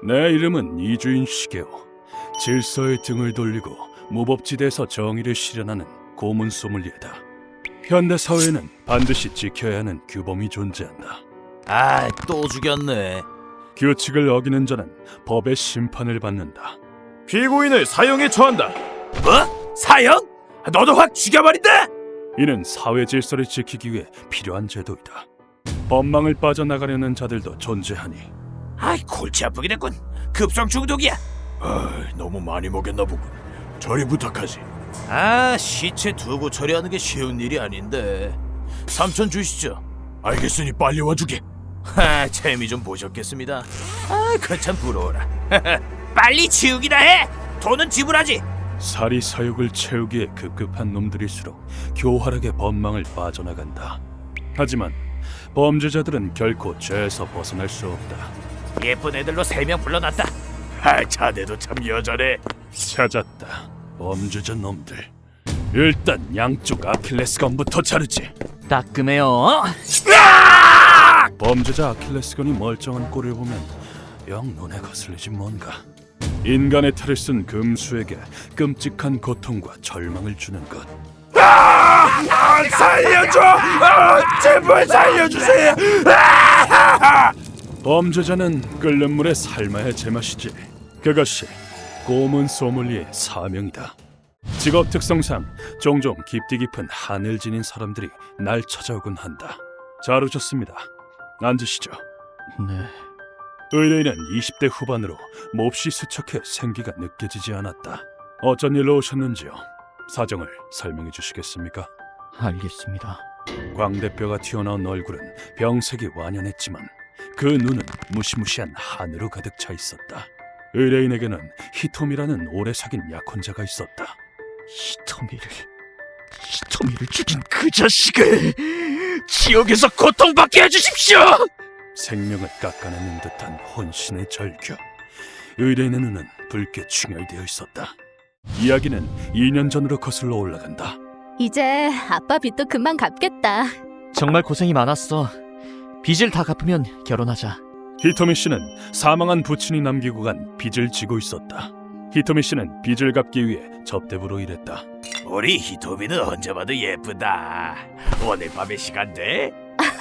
내 이름은 이주인 시게오. 질서의 등을 돌리고 무법지대에서 정의를 실현하는 고문 소믈리에다. 현대 사회에는 반드시 지켜야 하는 규범이 존재한다. 아, 또 죽였네. 규칙을 어기는 자는 법의 심판을 받는다. 피고인을 사형에 처한다. 뭐? 사형? 너도 확 죽여버린다! 이는 사회 질서를 지키기 위해 필요한 제도이다. 법망을 빠져나가려는 자들도 존재하니 아이, 골치 아프게 됐군. 급성 중독이야. 너무 많이 먹였나 보군. 저리 부탁하지. 아, 시체 두고 처리하는 게 쉬운 일이 아닌데. 3천 주시죠. 알겠으니 빨리 와주게. 하, 재미 좀 보셨겠습니다. 아, 그참 부러워라. 빨리 치우기나 해. 돈은 지불하지. 사리 사욕을 채우기에 급급한 놈들일수록 교활하게 법망을 빠져나간다. 하지만 범죄자들은 결코 죄에서 벗어날 수 없다. 예쁜 애들로 3명 불러놨다. 아, 자네도 참 여전해. 찾았다. 범죄자 놈들. 일단 양쪽 아킬레스건부터 자르지. 따끔해요. 범죄자 아킬레스건이 멀쩡한 꼴을 보면 영 눈에 거슬리지 뭔가. 인간의 탈을 쓴 금수에게 끔찍한 고통과 절망을 주는 것. 살려줘! 제발 살려주세요! 범죄자는 끓는 물에 삶아야 제맛이지. 그것이 고문 소믈리에의 사명이다. 직업 특성상 종종 깊디 깊은 한을 지닌 사람들이 날 찾아오곤 한다. 잘 오셨습니다. 앉으시죠. 네. 의뢰인은 20대 후반으로 몹시 수척해 생기가 느껴지지 않았다. 어쩐 일로 오셨는지요? 사정을 설명해 주시겠습니까? 알겠습니다. 광대뼈가 튀어나온 얼굴은 병색이 완연했지만 그 눈은 무시무시한 한으로 가득 차 있었다. 의뢰인에게는 히토미라는 오래 사귄 약혼자가 있었다. 히토미를 죽인 그 자식을 지옥에서 고통받게 해주십시오. 생명을 깎아내는 듯한 혼신의 절규. 의뢰인의 눈은 붉게 충혈되어 있었다. 이야기는 2년 전으로 거슬러 올라간다. 이제 아빠 빚도 금방 갚겠다. 정말 고생이 많았어. 빚을 다 갚으면 결혼하자. 히토미 씨는 사망한 부친이 남기고 간 빚을 지고 있었다. 히토미 씨는 빚을 갚기 위해 접대부로 일했다. 우리 히토미는 언제 봐도 예쁘다. 오늘 밤에 시간 돼?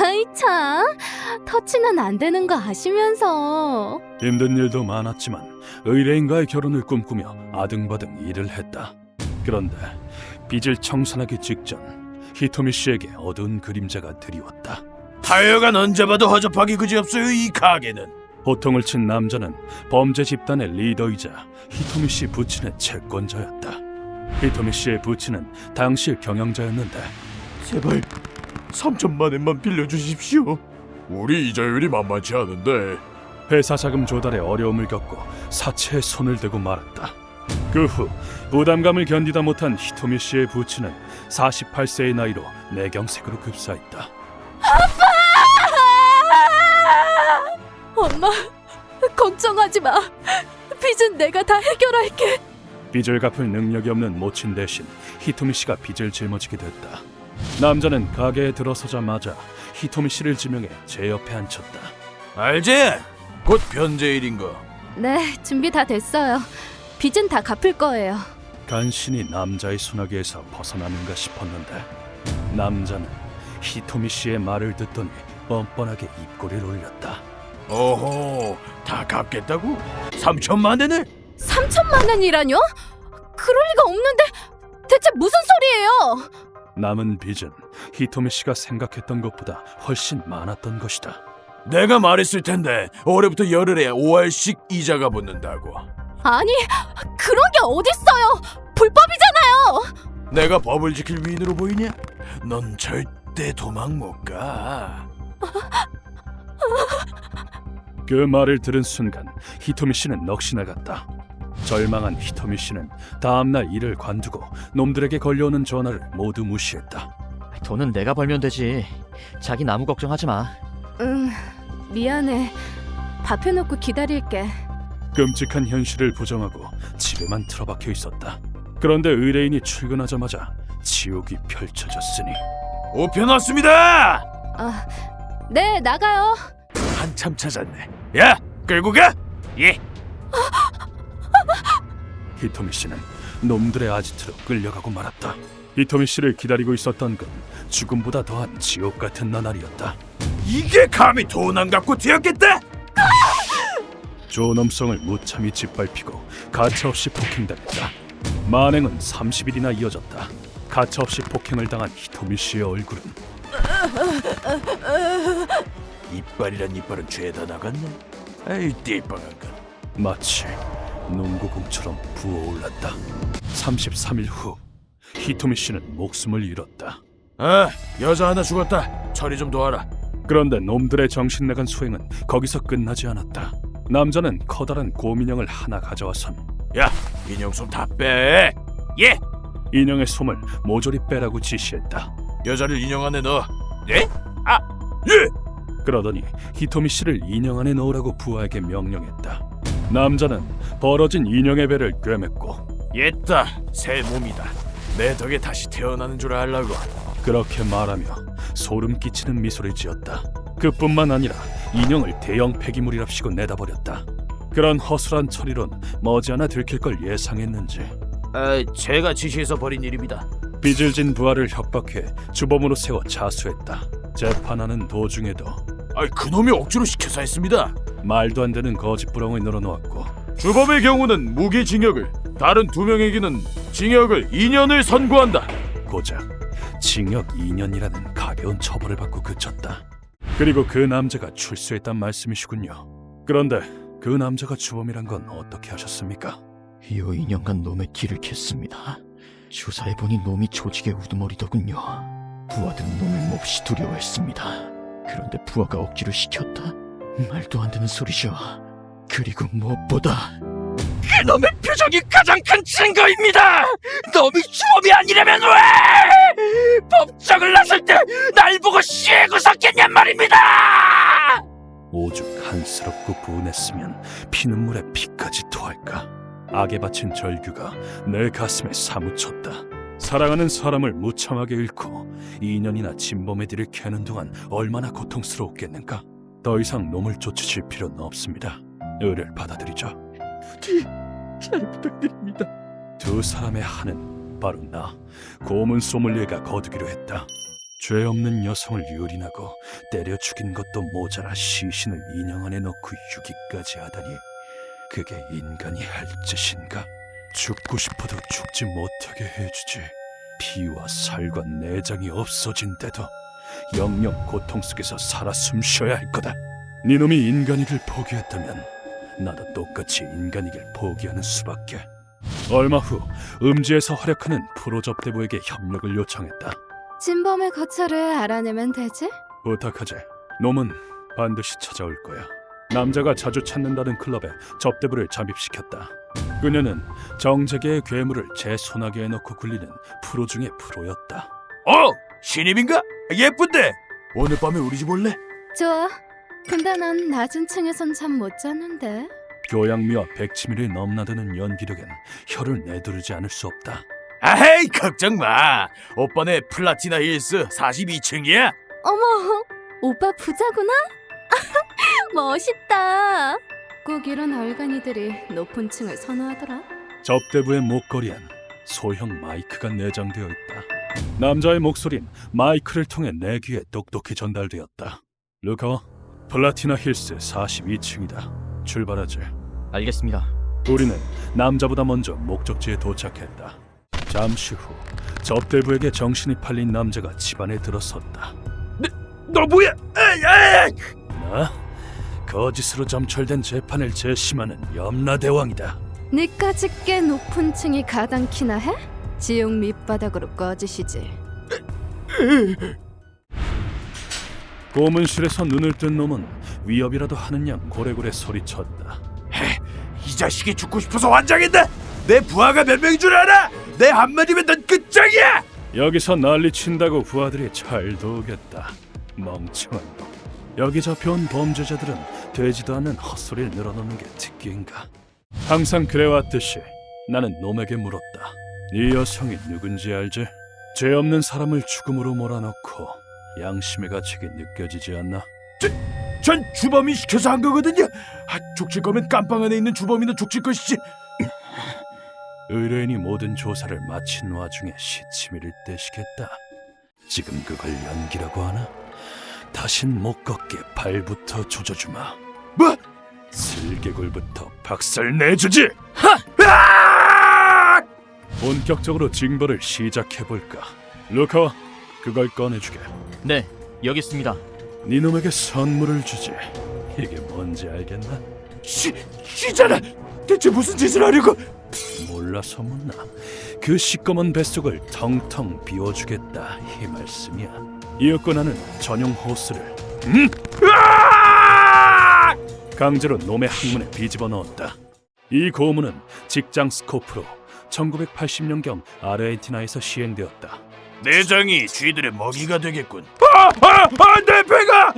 아이 참, 터치는 안 되는 거 아시면서. 힘든 일도 많았지만 의뢰인과의 결혼을 꿈꾸며 아등바등 일을 했다. 그런데 빚을 청산하기 직전 히토미 씨에게 어두운 그림자가 드리웠다. 하여간 언제 봐도 허접하기 그지없어요, 이 가게는. 호통을 친 남자는 범죄 집단의 리더이자 히토미 씨 부친의 채권자였다. 히토미 씨의 부친은 당시 경영자였는데 제발 3천만 엔만 빌려주십시오. 우리 이자율이 만만치 않은데. 회사 자금 조달에 어려움을 겪고 사채에 손을 대고 말았다. 그 후 부담감을 견디다 못한 히토미 씨의 부친은 48세의 나이로 뇌경색으로 급사했다. 엄마, 걱정하지 마. 빚은 내가 다 해결할게. 빚을 갚을 능력이 없는 모친 대신 히토미 씨가 빚을 짊어지게 됐다. 남자는 가게에 들어서자마자 히토미 씨를 지명해 제 옆에 앉혔다. 알지? 곧 변제일인 거. 네, 준비 다 됐어요. 빚은 다 갚을 거예요. 간신히 남자의 소나기에서 벗어나는가 싶었는데 남자는 히토미 씨의 말을 듣더니 뻔뻔하게 입꼬리를 올렸다. 오호, 다 갚겠다고? 3천만 엔을? 3천만 원이라뇨? 그럴 리가 없는데 대체 무슨 소리예요? 남은 빚은 히토미 씨가 생각했던 것보다 훨씬 많았던 것이다. 내가 말했을 텐데 올해부터 열흘에 5알씩 이자가 붙는다고. 아니, 그런 게 어딨어요. 불법이잖아요. 내가 법을 지킬 위인으로 보이냐? 넌 절대 도망 못 가. 그 말을 들은 순간 히토미 씨는 넋이 나갔다. 절망한 히토미 씨는 다음날 일을 관두고 놈들에게 걸려오는 전화를 모두 무시했다. 돈은 내가 벌면 되지. 자긴 아무 걱정하지 마. 미안해. 밥 해놓고 기다릴게. 끔찍한 현실을 부정하고 집에만 틀어박혀 있었다. 그런데 의뢰인이 출근하자마자 지옥이 펼쳐졌으니 우편 왔습니다. 네, 나가요. 한참 찾았네. 야, 끌고 가. 예. 히토미 씨는 놈들의 아지트로 끌려가고 말았다. 히토미 씨를 기다리고 있었던 건 죽음보다 더한 지옥 같은 나날이었다. 이게 감히 돈 안 갖고 되었겠다. 존엄성을 무참히 짓밟히고 가차없이 폭행당했다. 만행은 30일이나 이어졌다. 가차없이 폭행을 당한 히토미 씨의 얼굴은 이빨이란 이빨은 죄다 나갔네. 아이 띠빵한 건. 마치 농구공처럼 부어올랐다. 33일 후 히토미 씨는 목숨을 잃었다. 아, 여자 하나 죽었다. 처리 좀 도와라. 그런데 놈들의 정신나간 소행은 거기서 끝나지 않았다. 남자는 커다란 곰인형을 하나 가져와선 야, 인형 솜 다 빼. 예. 인형의 솜을 모조리 빼라고 지시했다. 여자를 인형 안에 넣어. 예? 그러더니 히토미 씨를 인형 안에 넣으라고 부하에게 명령했다. 남자는 벌어진 인형의 배를 꿰맸고 옛다. 새 몸이다. 내 덕에 다시 태어나는 줄 알라고. 그렇게 말하며 소름 끼치는 미소를 지었다. 그뿐만 아니라 인형을 대형 폐기물이랍시고 내다버렸다. 그런 허술한 처리론 머지않아 들킬 걸 예상했는지 제가 지시해서 벌인 일입니다. 빚을 진 부하를 협박해 주범으로 세워 자수했다. 재판하는 도중에도 아이 그놈이 억지로 시켜서 했습니다. 말도 안 되는 거짓부렁을 늘어놓았고 주범의 경우는 무기징역을, 다른 2명에게는 징역을 2년을 선고한다. 고작 징역 2년이라는 가벼운 처벌을 받고 그쳤다. 그리고 그 남자가 출소했단 말씀이시군요. 그런데 그 남자가 주범이란 건 어떻게 하셨습니까? 이 인형간 놈의 길을 캤습니다. 조사해보니 놈이 조직의 우두머리더군요. 부하들은 놈을 몹시 두려워했습니다. 그런데 부하가 억지로 시켰다? 말도 안 되는 소리죠. 그리고 무엇보다 그놈의 표정이 가장 큰 증거입니다. 놈이 주범이 아니라면 왜 법정을 나설 때 날 보고 쉬고 섰겠냔 말입니다. 오죽 한스럽고 분했으면 피눈물에 피까지 토할까. 악에 바친 절규가 내 가슴에 사무쳤다. 사랑하는 사람을 무참하게 잃고 2년이나 진범의 뒤를 캐는 동안 얼마나 고통스러웠겠는가. 더 이상 놈을 쫓으실 필요는 없습니다. 의뢰를 받아들이죠. 부디 잘 부탁드립니다. 두 사람의 한은 바로 나 고문 소믈리에가 거두기로 했다. 죄 없는 여성을 유린하고 때려 죽인 것도 모자라 시신을 인형 안에 넣고 유기까지 하다니 그게 인간이 할 짓인가? 죽고 싶어도 죽지 못하게 해주지. 피와 살과 내장이 없어진데도 영영 고통 속에서 살아 숨쉬어야 할 거다. 네놈이 인간이길 포기했다면 나도 똑같이 인간이길 포기하는 수밖에. 얼마 후 음지에서 활약하는 프로 접대부에게 협력을 요청했다. 진범의 거처를 알아내면 되지? 부탁하지. 놈은 반드시 찾아올 거야. 남자가 자주 찾는다는 클럽에 접대부를 잠입시켰다. 그녀는 정재계의 괴물을 제 소나기에 넣고 굴리는 프로 중의 프로였다. 신입인가? 예쁜데. 오늘 밤에 우리 집 올래? 좋아. 근데 난 낮은 층에선 잠 못 잤는데. 교양미와 백치미를 넘나드는 연기력엔 혀를 내두르지 않을 수 없다. 아헤이 걱정 마. 오빠네 플라티나 힐스 42층이야. 어머, 오빠 부자구나? 멋있다. 꼭 이런 얼간이들이 높은 층을 선호하더라. 접대부의 목걸이엔 소형 마이크가 내장되어 있다. 남자의 목소린 마이크를 통해 내 귀에 똑똑히 전달되었다. 루카와 플라티나 힐스 42층이다. 출발하지. 알겠습니다. 우리는 남자보다 먼저 목적지에 도착했다. 잠시 후 접대부에게 정신이 팔린 남자가 집안에 들어섰다. 너 뭐야? 나? 거짓으로 점철된 재판을 재심하는 염라대왕이다. 니까지 꽤 높은 층이 가당키나 해? 지옥 밑바닥으로 꺼지시지. 고문실에서 눈을 뜬 놈은 위협이라도 하는 양 고래고래 소리쳤다. 이 자식이 죽고 싶어서 환장했다. 내 부하가 몇 명인 줄 알아? 내 한마디면 넌 끝장이야. 여기서 난리친다고 부하들이 잘 도우겠다. 멍청한 놈. 여기 잡혀온 범죄자들은 되지도 않는 헛소리를 늘어놓는 게 특기인가. 항상 그래왔듯이 나는 놈에게 물었다. 이 여성이 누군지 알지? 죄 없는 사람을 죽음으로 몰아넣고 양심의 가책이 느껴지지 않나? 전 주범이 시켜서 한 거거든요. 족칠 거면 깜빵 안에 있는 주범이나 족칠 것이지. 의뢰인이 모든 조사를 마친 와중에 시치미를 떼시겠다. 지금 그걸 연기라고 하나? 다신 못 걷게 발부터 조져주마. 뭐? 슬개골부터 박살 내주지. 본격적으로 징벌을 시작해볼까. 루카와 그걸 꺼내주게. 네, 여기 있습니다. 네 놈에게 선물을 주지. 이게 뭔지 알겠나? 쉬잖아. 대체 무슨 짓을 하려고? 몰라서 묻나. 그 시꺼먼 뱃속을 텅텅 비워주겠다 이 말씀이야. 이윽고 나는 전용 호스를 강제로 놈의 항문에 비집어 넣었다. 이 고문은 직장 스코프로 1980년경 아르헨티나에서 시행되었다. 내장이 쥐들의 먹이가 되겠군. 내 배가!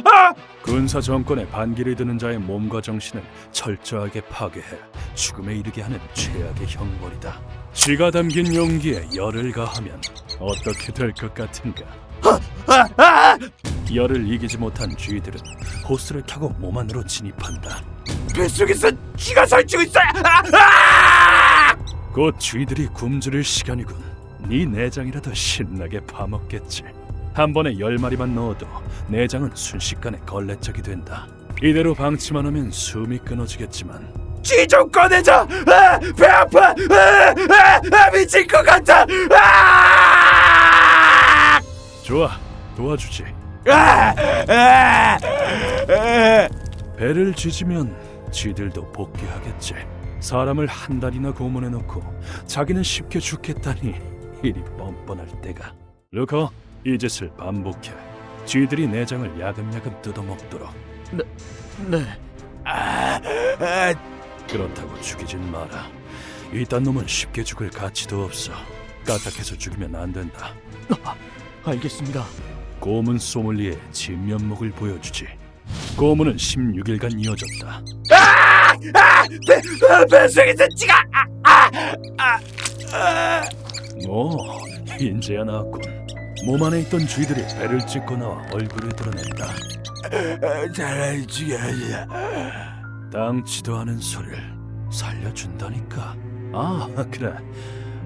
군사 정권에 반기를 드는 자의 몸과 정신을 철저하게 파괴해 죽음에 이르게 하는 최악의 형벌이다. 쥐가 담긴 용기에 열을 가하면 어떻게 될 것 같은가? 열을 이기지 못한 쥐들은 호스를 타고 몸 안으로 진입한다. 뱃속에서 쥐가 설치고 있어! 곧 쥐들이 굶주릴 시간이군. 네 내장이라도 신나게 파먹겠지. 한 번에 10마리만 넣어도 내장은 순식간에 걸레짝이 된다. 이대로 방치만 하면 숨이 끊어지겠지만 쥐 좀 꺼내줘! 배 아파! 미칠 것 같아! 좋아, 도와주지. 배를 쥐지면 쥐들도 복귀하겠지. 사람을 한 달이나 고문해놓고 자기는 쉽게 죽겠다니 일이 뻔뻔할 때가. 루커, 이 짓을 반복해. 쥐들이 내장을 야금야금 뜯어먹도록. 네. 그렇다고 죽이진 마라. 이딴 놈은 쉽게 죽을 가치도 없어. 까딱해서 죽이면 안 된다. 알겠습니다. 고문 소믈리에의 진면목을 보여주지. 고문은 16일간 이어졌다. 뱃속에서 쥐가! 오, 인제야 나왔군. 몸 안에 있던 쥐들이 배를 찢고 나와 얼굴을 드러냈다. 차라리 죽여야지. 당치도 않은 소리를 살려준다니까. 아, 그래.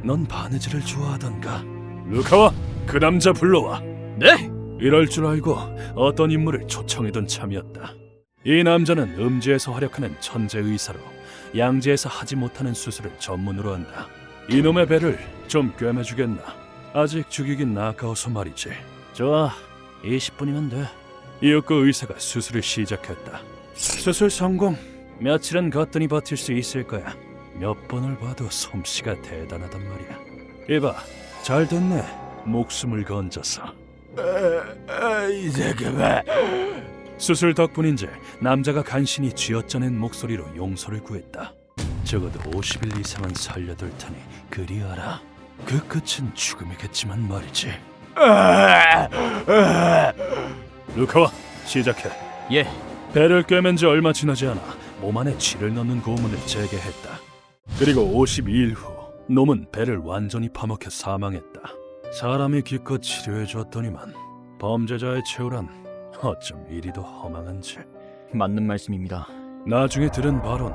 넌 바느질을 좋아하던가. 루카와 그 남자 불러와. 네. 이럴 줄 알고 어떤 인물을 초청해둔 참이었다. 이 남자는 음지에서 활약하는 천재 의사로 양지에서 하지 못하는 수술을 전문으로 한다. 이놈의 배를 좀 꿰매주겠나? 아직 죽이긴 아까워서 말이지. 좋아, 20분이면 돼. 이윽고 의사가 수술을 시작했다. 수술 성공. 며칠은 거뜬히 버틸 수 있을 거야. 몇 번을 봐도 솜씨가 대단하단 말이야. 이봐, 잘 됐네. 목숨을 건져서. 이제 그만. 수술 덕분인지 남자가 간신히 쥐어짜낸 목소리로 용서를 구했다. 적어도 50일 이상은 살려둘 테니 그리 알아. 그 끝은 죽음이겠지만 말이지. 루카와 시작해. 예. 배를 꿰맨 지 얼마 지나지 않아 몸 안에 쥐를 넣는 고문을 재개했다. 그리고 52일 후 놈은 배를 완전히 파먹혀 사망했다. 사람이 기껏 치료해줬더니만 범죄자의 최후란 어쩜 이리도 허망한지. 맞는 말씀입니다. 나중에 들은 바론,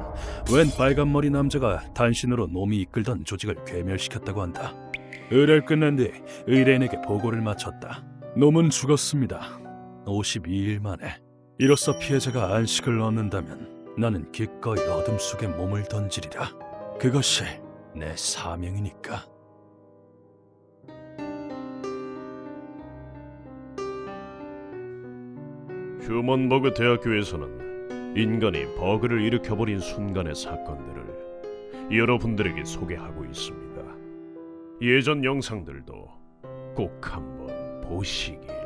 웬 빨간머리 남자가 단신으로 놈이 이끌던 조직을 괴멸시켰다고 한다. 의뢰를 끝낸 뒤 의뢰인에게 보고를 마쳤다. 놈은 죽었습니다. 52일 만에. 이로써 피해자가 안식을 얻는다면 나는 기꺼이 어둠 속에 몸을 던지리라. 그것이 내 사명이니까. 휴먼버그 대학교에서는 인간이 버그를 일으켜버린 순간의 사건들을 여러분들에게 소개하고 있습니다. 예전 영상들도 꼭 한번 보시길.